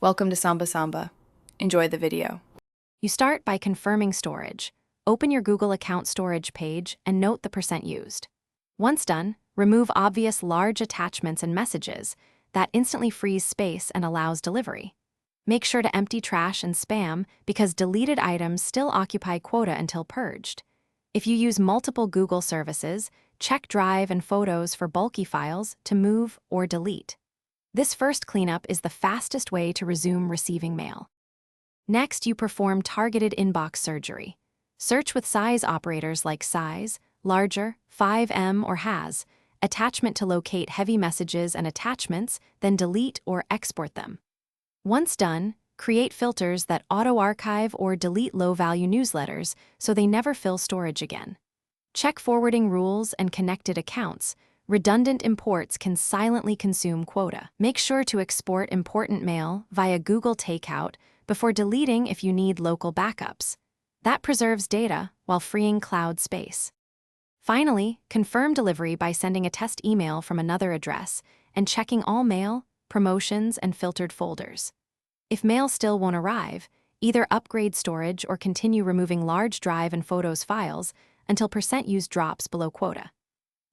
Welcome to Samba Samba. Enjoy the video. You start by confirming storage. Open your Google account storage page and note the percent used. Once done, remove obvious large attachments and messages. That instantly frees space and allows delivery. Make sure to empty trash and spam because deleted items still occupy quota until purged. If you use multiple Google services, check Drive and Photos for bulky files to move or delete. This first cleanup is the fastest way to resume receiving mail. Next, you perform targeted inbox surgery. Search with size operators like size, larger, 5M, or has, attachment to locate heavy messages and attachments, then delete or export them. Once done, create filters that auto-archive or delete low-value newsletters so they never fill storage again. Check forwarding rules and connected accounts. Redundant imports can silently consume quota. Make sure to export important mail via Google Takeout before deleting if you need local backups. That preserves data while freeing cloud space. Finally, confirm delivery by sending a test email from another address and checking all mail, promotions, and filtered folders. If mail still won't arrive, either upgrade storage or continue removing large Drive and Photos files until percent use drops below quota.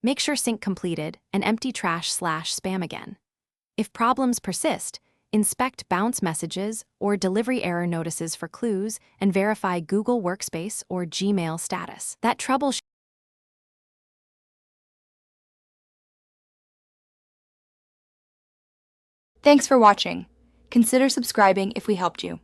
Make sure sync completed and empty trash/spam again. If problems persist, inspect bounce messages or delivery error notices for clues and verify Google Workspace or Gmail status. That troubleshoot. Thanks for watching. Consider subscribing if we helped you.